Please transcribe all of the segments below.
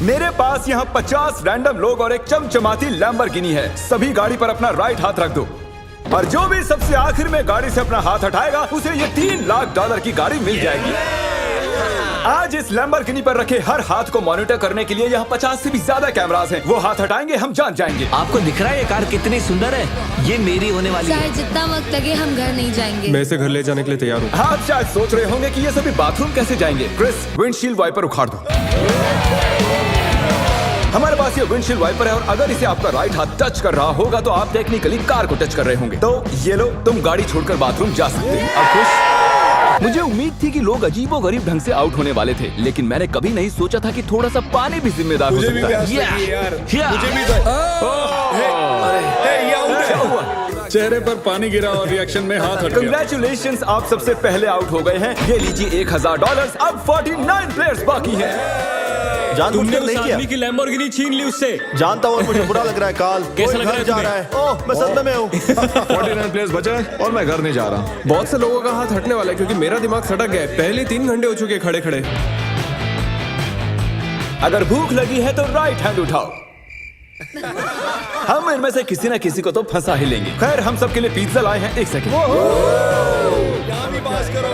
मेरे पास यहाँ 50 रैंडम लोग और एक चमचमाती लैम्बोर्गिनी है। सभी गाड़ी पर अपना राइट हाथ रख दो और जो भी सबसे आखिर में गाड़ी से अपना हाथ हटाएगा उसे ये $3 लाख की गाड़ी मिल जाएगी। आज इस लैम्बोर्गिनी पर रखे हर हाथ को मॉनिटर करने के लिए यहाँ 50 से भी ज्यादा कैमरास हैं। वो हाथ हटाएंगे हम जान जाएंगे। आपको दिख रहा है ये कार कितनी सुंदर है? ये मेरी होने वाली है। चाहे जितना वक्त लगे हम घर नहीं जाएंगे। मैं इसे घर ले जाने के लिए तैयार हूँ। आप शायद सोच रहे होंगे कि ये सभी बाथरूम कैसे जाएंगे। क्रिस, विंडशील्ड वाइपर उखाड़ दो। हमारे पास ये विंडशील्ड वाइपर है और अगर इसे आपका राइट हाथ टच कर रहा होगा तो आप टेक्निकली कार को टच कर रहे होंगे। तो ये लो, तुम गाड़ी छोड़कर बाथरूम जा सकते हो। अब खुश? मुझे उम्मीद थी कि लोग अजीबोगरीब ढंग से आउट होने वाले थे, लेकिन मैंने कभी नहीं सोचा था कि थोड़ा सा पानी भी जिम्मेदार हो सकता है। चेहरे पर पानी गिरा और रिएक्शन में हाथ हट गया। कंग्रेचुलेशंस, आप सबसे पहले आउट हो गए हैं। ये लीजिए $1000। अब 49 प्लेयर्स बाकी हैं। तुमने उस नहीं किया। आदमी की लैम्बोर्गिनी छीन ली उससे। जानता हूँ और मुझे बुरा लग रहा है। काल कैसा लग रहा है जा तुम्हें? रहा है। ओह, मैं सदमे में हूँ। 49 प्लेयर्स बचे हैं और मैं घर नहीं जा रहा। बहुत से लोगों का हाथ हटने वाला है क्योंकि मेरा दिमाग सटक गया है। पहले 3 घंटे हो चुके खड़े खड़े। अगर भूख लगी है तो राइट हैंड उठाओ। हम इनमें से किसी न किसी को तो फंसा ही लेंगे। खैर, हम सबके लिए पिज्जा लाए हैं। 1 सेकंड।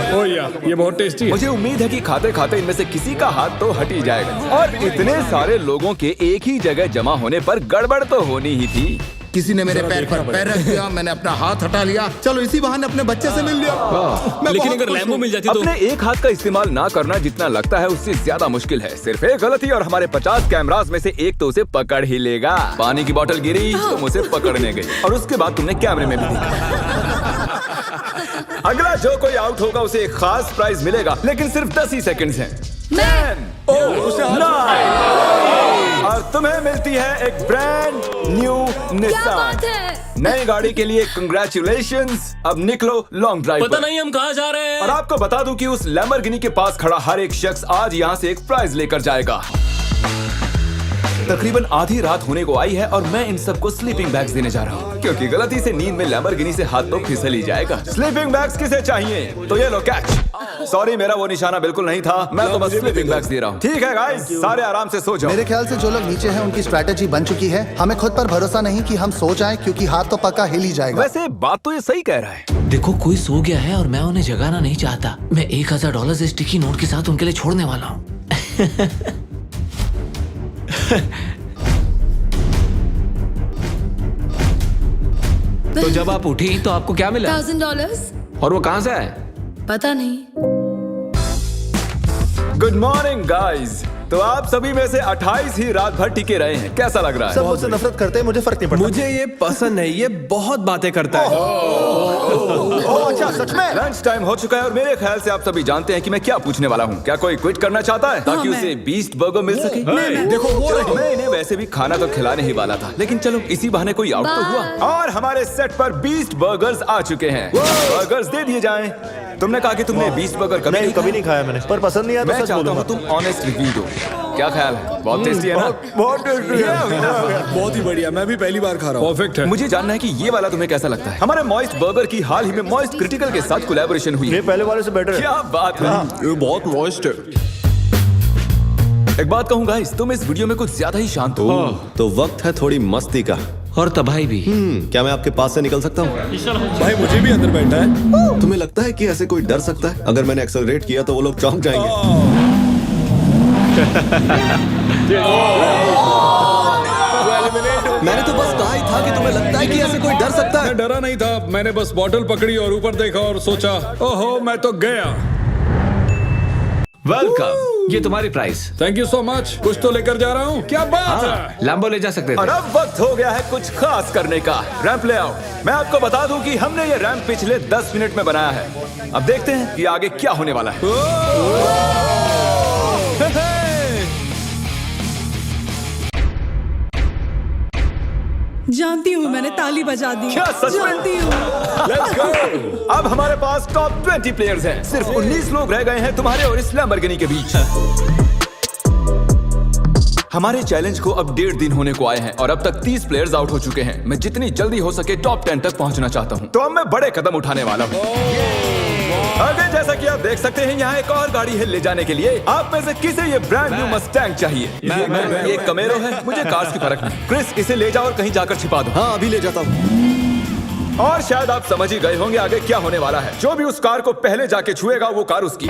ओह यार, ये बहुत टेस्टी है। मुझे उम्मीद है कि खाते खाते इनमें से किसी का हाथ तो हट ही जाएगा। और इतने सारे लोगों के एक ही जगह जमा होने पर गड़बड़ तो होनी ही थी। किसी ने मेरे पैर पर पैर रख दिया, मैंने अपना हाथ हटा लिया। चलो इसी बहाने अपने बच्चे से मिल लिया। मैं लेकिन बहुत अगर खुश लैम्बो हूँ। मिल जाती तो अपने एक हाथ का इस्तेमाल ना करना जितना लगता है उससे ज्यादा मुश्किल है। सिर्फ एक गलती और हमारे 50 कैमरास में से एक तो उसे पकड़ ही लेगा। पानी की बोतल गिरी, तुम उसे पकड़ने गई और उसके बाद तुमने कैमरे में भी देखा। अगला जो कोई आउट होगा उसे एक खास प्राइज मिलेगा, लेकिन सिर्फ 10 ही सेकंड्स हैं। 10, 9 और तुम्हें मिलती है एक ब्रांड न्यू निसान। बात है? नई गाड़ी के लिए कंग्रेचुलेशंस। अब निकलो लॉन्ग ड्राइव पता पर। नहीं हम कहाँ जा रहे और हैं। आपको बता दूं कि उस लैम्बोर्गिनी के पास खड़ा हर एक शख्स आज यहाँ से एक प्राइज लेकर जाएगा। तकरीबन आधी रात होने को आई है और मैं इन सबको स्लीपिंग बैग्स देने जा रहा हूँ, क्योंकि गलती से नींद में लैम्बोर्गिनी से हाथ तो फिसल ही जाएगा। स्लीपिंग बैग्स किसे चाहिए? तो ये लो कैच। सॉरी, मेरा वो निशाना बिल्कुल नहीं था। मैं तो बस स्लीपिंग बैग्स दे रहा हूँ। ठीक है गाइस, सारे आराम से सो जाओ। मेरे ख्याल से जो लोग नीचे हैं उनकी स्ट्रैटेजी बन चुकी है। हमें खुद पर भरोसा नहीं कि हम सो जाएं, क्योंकि हाथ तो पक्का हिल ही जाएगा। वैसे बात तो ये सही कह रहा है। देखो, कोई सो गया है और मैं उन्हें जगाना नहीं चाहता। मैं $1000 स्टिकी नोट के साथ उनके लिए छोड़ने वाला हूँ। तो जब आप उठी तो आपको क्या मिला? $1000? और वो कहाँ से आए? पता नहीं। Good morning guys. तो आप सभी में से 28 ही रात भर टिके रहे हैं। कैसा लग रहा है? सब मुझसे नफरत करते हैं, मुझे फर्क नहीं पड़ता। मुझे ये पसंद है। ये बहुत बातें करता है। ओह, अच्छा, सच में? लंच टाइम हो चुका है और मेरे ख्याल से आप सभी जानते हैं कि मैं क्या पूछने वाला हूँ। क्या कोई क्विट करना चाहता है ताकि उसे बीस्ट बर्गर मिल सके? देखो वो रही। मैं इन्हें वैसे भी खाना तो खिलाने ही वाला था, लेकिन चलो इसी बहाने कोई आउट तो हुआ। और हमारे सेट पर बीस्ट बर्गर्स आ चुके हैं। बर्गर्स दे दिए जाएं। तुमने कहा कि तुमने बीस्ट बर्गर कभी नहीं, कभी नहीं खाया मैंने, पर पसंद नहीं आया तो मैं सच चाहता हूँ बोलूंगा। तुम ऑनेस्ट रिव्यू दो। क्या ख्याल है? बहुत टेस्टी है ना? बहुत टेस्टी है। बहुत ही बढ़िया। मैं भी पहली बार खा रहा हूँ। परफेक्ट है। मुझे जानना है कि ये वाला तुम्हें कैसा लगता है। हमारे मॉइस्ट बर्गर की हाल ही में मॉइस्ट क्रिटिकल के साथ कोलैबोरेशन हुई ये है। पहले वाले से बेटर है। क्या बात है। ये बहुत मॉइस्ट है। एक बात कहूँ गाइस, तुम इस वीडियो में कुछ ज्यादा ही शांत हो। तो वक्त है थोड़ी मस्ती का। और तबाही भी। क्या मैं आपके पास से निकल सकता हूँ? भाई मुझे भी अंदर बैठा है। तुम्हें लगता है कि ऐसे कोई डर सकता है? अगर मैंने एक्सेलरेट किया तो वो लोग चौंक जाएंगे। मैंने तो बस कहा ही था कि तुम्हें लगता है कि ऐसे कोई डर सकता है? मैं डरा नहीं था। मैंने बस बॉटल पकड़ी और ऊपर देखा और सोचा, ओहो मैं तो गया। वेलकम। ये तुम्हारी price. Thank you so much. कुछ तो लेकर जा रहा हूँ। क्या बात है? लैम्बो ले जा सकते और थे। अब वक्त हो गया है कुछ खास करने का। रैंप ले आओ। मैं आपको बता दूं कि हमने ये रैंप पिछले 10 मिनट में बनाया है। अब देखते हैं कि आगे क्या होने वाला है। जानती हूँ, मैंने ताली बजा दी। क्या सच में? जानती हूँ। Let's go! अब हमारे पास टॉप 20 प्लेयर्स हैं। सिर्फ 19 लोग रह गए हैं तुम्हारे और इस लैम्बोर्गिनी के बीच। हमारे चैलेंज को अब 1.5 दिन होने को आए हैं और अब तक 30 प्लेयर्स आउट हो चुके हैं। मैं जितनी जल्दी हो सके टॉप 10 तक पहुंचना चाहता हूं। तो अब मैं बड़े कदम उठाने वाला हूं। आगे जैसा कि आप देख सकते हैं यहाँ एक और गाड़ी है ले जाने के लिए। आप में से किसे ये ब्रांड न्यू मस्टैंग चाहिए? ये कमेरो है, मुझे कार्स की फर्क नहीं। क्रिस, इसे ले जाओ और कहीं जाकर छिपा दो। हाँ अभी ले जाता हूँ। और शायद आप समझ ही गए होंगे आगे क्या होने वाला है। जो भी उस कार को पहले जाके छुएगा वो कार उसकी।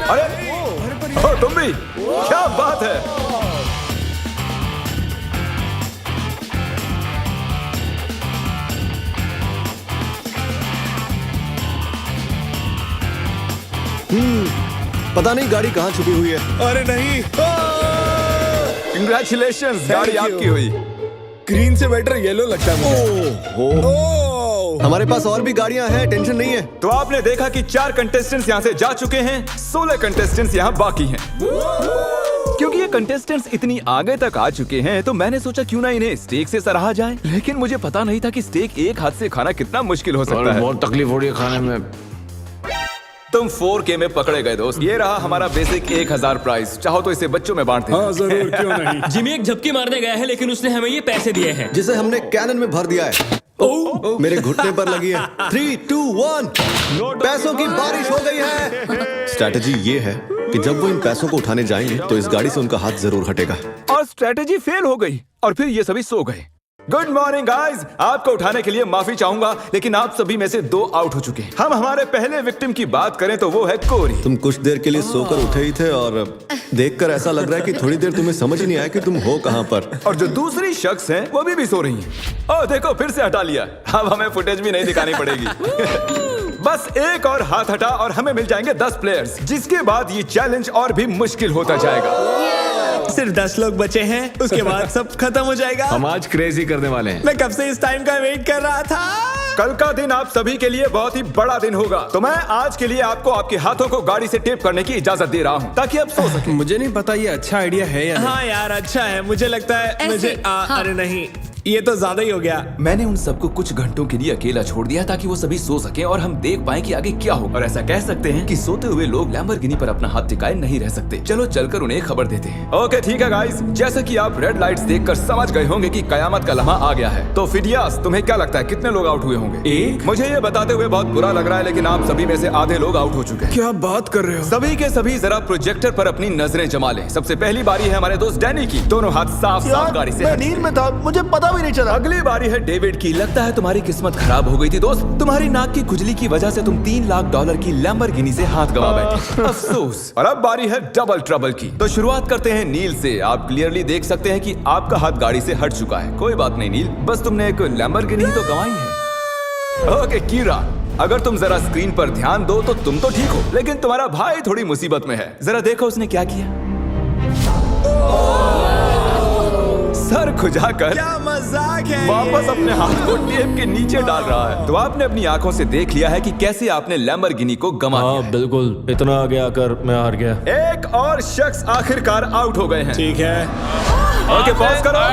अरे तुम भी, क्या बात है। पता नहीं गाड़ी कहाँ छुपी हुई है। अरे नहीं, कंग्रेचुलेशंस, गाड़ी आपकी हुई। ग्रीन से बेटर येलो लगता है मुझे। हमारे पास और भी गाड़ियां हैं, टेंशन नहीं है। तो आपने देखा कि 4 कंटेस्टेंट्स यहाँ से जा चुके हैं, 16 कंटेस्टेंट्स यहाँ बाकी हैं। क्योंकि ये कंटेस्टेंट्स इतनी आगे तक आ चुके हैं तो मैंने सोचा क्यों ना इन्हें स्टेक से सराहा जाए। लेकिन मुझे पता नहीं था कि स्टेक एक हाथ से खाना कितना मुश्किल हो सकता है। बहुत तकलीफ हो रही है खाने में। तुम 4K में पकड़े गए दोस्त। ये रहा हमारा बेसिक 1000 प्राइस। चाहो तो इसे बच्चों में बांट दें। हाँ जरूर, क्यों नहीं। जिमी एक झपकी मारने गया है लेकिन उसने हमें ये पैसे दिए हैं जिसे हमने कैनन में भर दिया है। मेरे घुटने पर लगी है। 3, 2, 1 पैसों की बारिश हो गई है। स्ट्रैटेजी ये है कि जब वो इन पैसों को उठाने जाएंगे तो इस गाड़ी से उनका हाथ जरूर हटेगा। और स्ट्रेटेजी फेल हो गई और फिर ये सभी सो गए। गुड मॉर्निंग गाइस, आपको उठाने के लिए माफी चाहूंगा लेकिन आप सभी में से 2 आउट हो चुके हैं। हम हमारे पहले विक्टिम की बात करें तो वो है कोरी। तुम कुछ देर के लिए सोकर उठे ही थे और देखकर ऐसा लग रहा है कि थोड़ी देर तुम्हें समझ ही नहीं आया कि तुम हो कहां पर। और जो दूसरी शख्स हैं वो भी सो रही हैं। ओह देखो, फिर से हटा लिया। अब हमें फुटेज भी नहीं दिखानी पड़ेगी। बस एक और हाथ हटा और हमें मिल जाएंगे 10 प्लेयर्स, जिसके बाद ये चैलेंज और भी मुश्किल होता जाएगा। सिर्फ 10 लोग बचे हैं, उसके बाद सब खत्म हो जाएगा। हम आज क्रेजी करने वाले हैं। मैं कब से इस टाइम का वेट कर रहा था। कल का दिन आप सभी के लिए बहुत ही बड़ा दिन होगा। तो मैं आज के लिए आपको आपके हाथों को गाड़ी से टेप करने की इजाजत दे रहा हूँ ताकि आप सो सकें। मुझे नहीं पता ये अच्छा आइडिया है या नहीं। हाँ यार, अच्छा है। मुझे लगता है ऐसे, मुझे हाँ। अरे नहीं, ये तो ज्यादा ही हो गया। मैंने उन सबको कुछ घंटों के लिए अकेला छोड़ दिया ताकि वो सभी सो सकें और हम देख पाएं कि आगे क्या हो। और ऐसा कह सकते हैं कि सोते हुए लोग लैम्बोर्गिनी पर अपना हाथ टिकाए नहीं रह सकते। चलो चलकर उन्हें खबर देते हैं। ओके ठीक है गाइस, जैसा कि आप रेड लाइट्स देखकर समझ गए होंगे कि कयामत का लम्हा आ गया है। तो फिडियास, तुम्हें क्या लगता है कितने लोग आउट हुए होंगे? 1। मुझे ये बताते हुए बहुत बुरा लग रहा है लेकिन आप सभी में से आधे लोग आउट हो चुके हैं। क्या बात कर रहे हो? सभी के सभी जरा प्रोजेक्टर पर अपनी नजरें जमा लें। सबसे पहली बारी है हमारे दोस्त डैनी की। दोनों हाथ साफ साफ गाड़ी से मैं हट। नींद में था, मुझे पता भी नहीं चला। अगली बारी है डेविड की। लगता है तुम्हारी किस्मत खराब हो गई थी दोस्त। तुम्हारी नाक की खुजली की वजह से तुम $3 लाख की लैम्बोर्गिनी से हाथ गवा बैठे। अफसोस। और अब बारी है डबल ट्रबल की। तो शुरुआत करते हैं नील से। आप क्लियरली देख सकते हैं कि आपका हाथ गाड़ी से हट चुका है। कोई बात नहीं नील, बस तुमने एक लैम्बोर्गिनी तो गंवाई है। ओके कीरा, अगर तुम जरा स्क्रीन पर ध्यान दो तो तुम तो ठीक हो लेकिन तुम्हारा भाई थोड़ी मुसीबत में है। जरा देखो उसने क्या किया। सर खुजाकर क्या मजाक है। वापस अपने हाथ को टेप के नीचे डाल रहा है। तो आपने अपनी आंखों से देख लिया है कि कैसे आपने लैम्बोर्गिनी को गंवा दिया है। बिल्कुल, इतना आगे आकर मैं हार गया। एक और शख्स आखिरकार आउट हो गए हैं। ठीक है, ओके पॉज करो।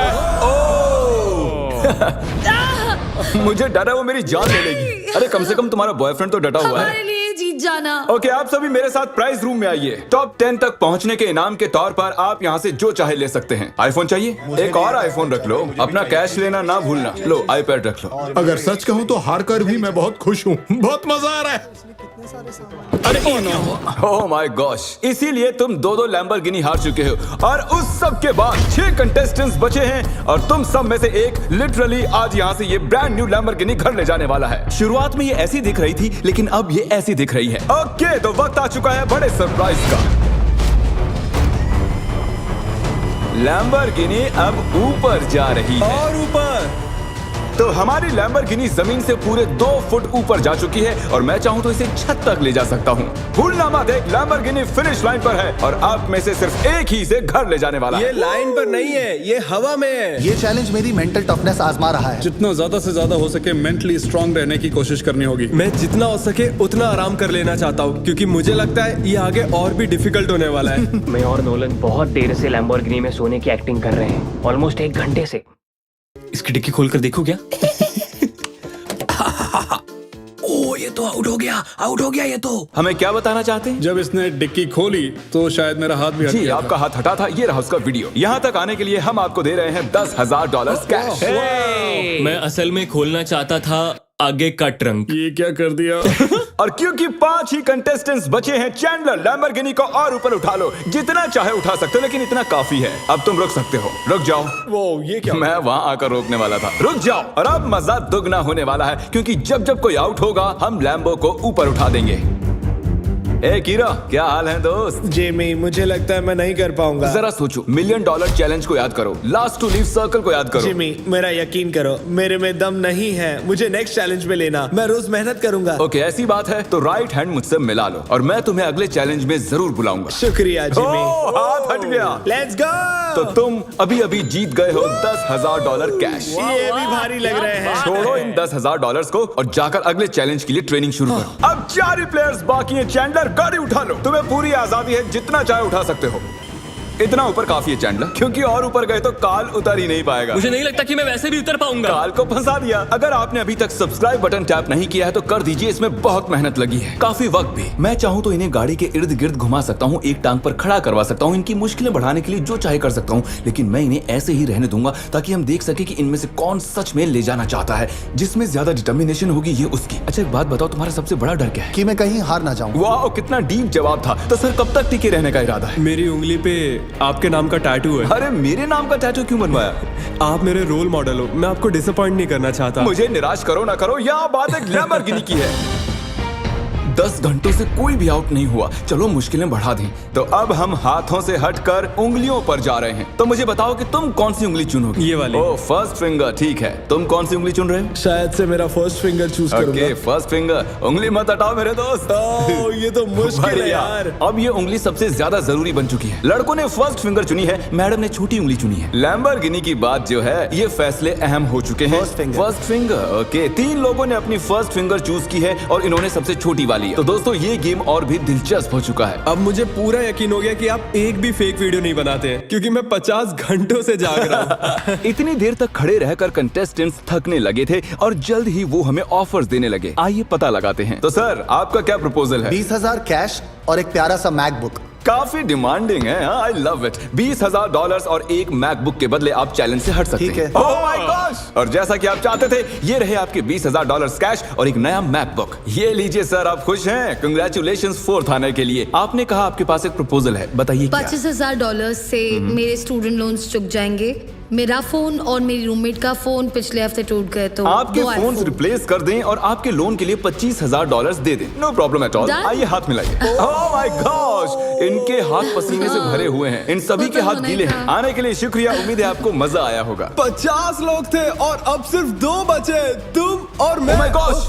मुझे डर है वो मेरी जान ले लेगी। अरे कम से कम तुम्हारा बॉयफ्रेंड तो डटा हुआ हमारे है। लिए जीत जाना। ओके आप सभी मेरे साथ प्राइज रूम में आइए। टॉप 10 तक पहुंचने के इनाम के तौर पर आप यहाँ से जो चाहे ले सकते हैं। आईफोन चाहिए? एक और आईफोन रख लो। अपना कैश लेना ना भूलना। लो आईपैड रख लो। अगर सच कहूँ तो हार कर भी मैं बहुत खुश हूँ। बहुत मजा आ रहा है। अरे ओह माय गॉश, इसीलिए तुम 2-2 लैम्बोर्गिनी हार चुके हो। और उस सब के बाद 6 कंटेस्टेंट्स बचे हैं और तुम सब में से एक लिटरली आज यहाँ से ये ब्रांड न्यू लैम्बोर्गिनी घर ले जाने वाला है। शुरुआत में ये ऐसी दिख रही थी लेकिन अब ये ऐसी दिख रही है। ओके तो वक्त आ चुका है बड़े सरप्राइज का। लैम्बोर्गिनी अब ऊपर जा रही है। और ऊपर। तो हमारी लैम्बोर्गिनी जमीन से पूरे 2 फुट ऊपर जा चुकी है और मैं चाहूँ तो इसे छत तक ले जा सकता हूँ। भूलना देख, लैम्बोर्गिनी फिनिश लाइन पर है और आप में से सिर्फ एक ही इसे घर ले जाने वाला है। ये लाइन पर नहीं है, ये हवा में है। ये चैलेंज मेरी मेंटल टफनेस आजमा रहा है। जितना ज्यादा से ज्यादा हो सके मेंटली स्ट्रांग रहने की कोशिश करनी होगी। मैं जितना हो सके उतना आराम कर लेना चाहता हूँ क्योंकि मुझे लगता है ये आगे और भी डिफिकल्ट होने वाला है। मैं और नोलन बहुत देर से लैम्बोर्गिनी में सोने की एक्टिंग कर रहे हैं, ऑलमोस्ट 1 घंटे से। इसकी डिक्की खोलकर देखो क्या। ओ ये तो आउट हो गया ये तो। हमें क्या बताना चाहते हैं? जब इसने डिक्की खोली तो शायद मेरा हाथ भी हट जी गया आपका हाथ हटा था। ये रहा उसका वीडियो। यहाँ तक आने के लिए हम आपको दे रहे हैं $10,000 कैश। मैं असल में खोलना चाहता था आगे का ट्रंक। ये क्या कर दिया? और क्योंकि 5 ही कंटेस्टेंट्स बचे हैं, चैंडलर लैम्बोर्गिनी को और ऊपर उठा लो। जितना चाहे उठा सकते हो, लेकिन इतना काफी है। अब तुम रुक सकते हो। रुक जाओ। वो ये क्या? मैं वहाँ आकर रोकने वाला था। रुक जाओ। और अब मजा दुगना होने वाला है, क्योंकि जब जब कोई आउट होगा हम लैम्बो को ऊपर उठा देंगे। ए कीरा, क्या हाल है दोस्त? जेमी, मुझे लगता है मैं नहीं कर पाऊंगा। जरा सोचो, $1 मिलियन चैलेंज को याद करो, लास्ट टू लीव सर्कल को याद करो। जिमी, मेरा यकीन करो, मेरे में दम नहीं है। मुझे नेक्स्ट चैलेंज में लेना, मैं रोज मेहनत करूंगा। ओके, ऐसी बात है तो राइट हैंड मुझसे मिला लो और मैं तुम्हें अगले चैलेंज में जरूर बुलाऊंगा। शुक्रिया जिमी। हाथ हट गया। Let's go. तो तुम अभी अभी जीत गए हो $10,000 कैश। ये भी भारी लग रहे हैं। छोड़ो इन $10,000 को और जाकर अगले चैलेंज के लिए ट्रेनिंग शुरू करो। अब 4 ही प्लेयर्स बाकी हैं। चैंडलर, गाड़ी उठा लो। तुम्हें पूरी आजादी है, जितना चाहे उठा सकते हो। इतना ऊपर काफी है चैंडलर, क्योंकि और ऊपर गए तो काल उतर ही नहीं पाएगा। मुझे नहीं लगता कि मैं वैसे भी उतर पाऊंगा। काल को फंसा दिया। अगर आपने अभी तक सब्सक्राइब बटन टैप नहीं किया है तो कर दीजिए, इसमें बहुत मेहनत लगी है, काफी वक्त भी। मैं चाहूँ तो इन्हें गाड़ी के इर्द गिर्द घुमा सकता हूँ, एक टांग पर खड़ा करवा सकता हूँ, इनकी मुश्किलें बढ़ाने के लिए जो चाहे कर सकता हूँ, लेकिन मैं इन्हें ऐसे ही रहने दूंगा ताकि हम देख सके कि इनमें से कौन सच में ले जाना चाहता है। जिसमें ज्यादा डिटर्मिनेशन होगी ये उसकी। अच्छा एक बात बताओ, तुम्हारा सबसे बड़ा डर क्या है? कि मैं कहीं हार ना जाऊं। वाह, कितना डीप जवाब था। तो सर कब तक टिके रहने का इरादा है? मेरी उंगली पे आपके नाम का टैटू है। अरे मेरे नाम का टैटू क्यों बनवाया? आप मेरे रोल मॉडल हो, मैं आपको डिसअपॉइंट नहीं करना चाहता। मुझे निराश करो ना करो, यह बात एक लैम्बोर्गिनी की है। 10 घंटों से कोई भी आउट नहीं हुआ। चलो मुश्किलें बढ़ा दें। तो अब हम हाथों से हटकर उंगलियों पर जा रहे हैं। तो मुझे बताओ कि तुम कौन सी उंगली चुनोगे? ये वाली। ओ, फर्स्ट फिंगर, ठीक है। तुम कौन सी उंगली चुन रहे हो? शायद से मेरा फर्स्ट फिंगर चूज ओके, करूंगा। First finger. उंगली मत हटाओ मेरे दोस्त। ओह, ये तो मुश्किल है बढ़िया। यार। अब ये उंगली सबसे ज्यादा जरूरी बन चुकी है। लड़कों ने फर्स्ट फिंगर चुनी है, मैडम ने छोटी उंगली चुनी है। लैम्बोर्गिनी की बात जो है, ये फैसले अहम हो चुके हैं। First finger, okay. 3 लोगों ने अपनी फर्स्ट फिंगर चूज की है और इन्होंने सबसे छोटी वाली है। तो दोस्तों ये गेम और भी दिलचस्प हो चुका है। अब मुझे पूरा यकीन हो गया कि आप एक भी फेक वीडियो नहीं बनाते हैं, क्योंकि मैं 50 घंटों से जाग रहा हूँ। इतनी देर तक खड़े रहकर कंटेस्टेंट्स थकने लगे थे और जल्द ही वो हमें ऑफर्स देने लगे। आइए पता लगाते हैं। तो सर आपका क्या प्रपोजल है? 20,000 कैश और एक प्यारा सा मैकबुक। काफी डिमांडिंग है। I love it. $20,000 और एक मैकबुक के बदले आप चैलेंज से हट सकते ठीक हैं। है। Oh my gosh! और जैसा कि आप चाहते थे, ये रहे आपके $20,000 कैश और एक नया मैकबुक। ये लीजिए सर, आप खुश हैं? कंग्रेचुलेशंस 4th आने के लिए। आपने कहा आपके पास एक प्रपोजल है, बताइए क्या? $25,000 से मेरे स्टूडेंट लोन्स चुक जाएंगे। मेरा फोन और मेरी रूममेट का फोन पिछले हफ्ते टूट गए, तो आपके 2 फोन्स iPhone। रिप्लेस कर दें और आपके लोन के लिए $25,000 दे दें। No problem at all. Done? आइए हाथ मिलाइए। Oh my gosh! इनके हाथ पसीने से भरे हुए हैं। इन सभी वो के तो हाथ होना गीले ही हैं। था। आने के लिए शुक्रिया। उम्मीद है आपको मजा आया होगा। 50 लोग थे और अब सिर्फ 2 बचे, तुम और मैं। Oh my gosh!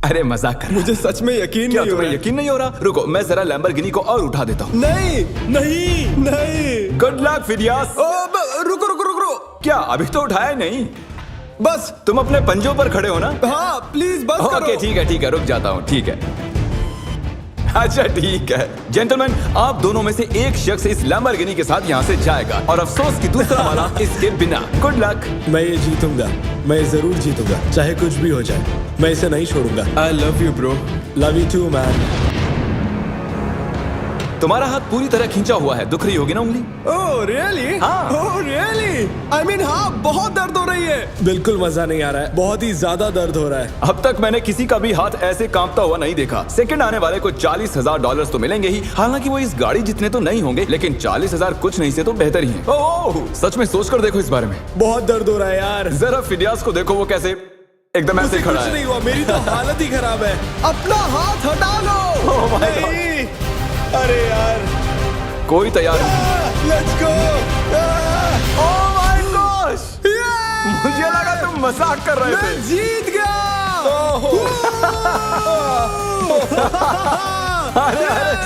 अरे मजाक कर रहा। मुझे सच में यकीन क्या नहीं हो तुम्हें रहा। यकीन नहीं हो रहा? रुको, मैं जरा लैम्बोर्गिनी को और उठा देता हूँ। नहीं नहीं नहीं। Good luck Phidias. रुको रुको रुको। क्या अभी तो उठाया ही नहीं? बस। तुम अपने पंजों पर खड़े हो ना? हाँ प्लीज बस करो। ओके ठीक है, रुक जाता हूँ। ठीक है, अच्छा ठीक है। जेंटलमैन, आप दोनों में से एक शख्स इस लैम्बोर्गिनी के साथ यहाँ से जाएगा और अफसोस कि दूसरा वाला इसके बिना। Good luck. मैं ये जीतूंगा, मैं जरूर जीतूंगा, चाहे कुछ भी हो जाए। मैं इसे नहीं छोड़ूंगा। I love you bro. Love you too man. तुम्हारा हाथ पूरी तरह खींचा हुआ है, दुख रही होगी ना उंगली? Oh really? हाँ। Oh really? आई मीन हाँ, बहुत दर्द हो रही है। बिल्कुल मजा नहीं आ रहा है, बहुत ही ज्यादा दर्द हो रहा है। अब तक मैंने किसी का भी हाथ ऐसे कांपता हुआ नहीं देखा। सेकंड आने वाले को $40,000 तो मिलेंगे ही। हालांकि वो इस गाड़ी जितने तो नहीं होंगे, लेकिन 40,000 कुछ नहीं से तो बेहतर ही है। ओह, सच में सोचकर देखो इस बारे में। बहुत दर्द हो रहा है यार। जरा फिडियास को देखो, वो कैसे एकदम ऐसे खड़ा कुछ है। नहीं हुआ, मेरी तो हालत ही खराब है। अपना हाथ हटा लो। Oh my God! नहीं, अरे यार। कोई तैयार नहीं। Let's go. Oh my gosh! मुझे लगा तुम मजाक कर रहे थे। जीत गया। अरे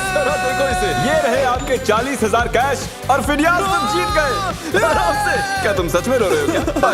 जरा देखो इसे। ये रहे आपके 40,000 कैश और फिडियास तुम जीत गए आराम से। क्या तुम सच में रो रहे हो क्या?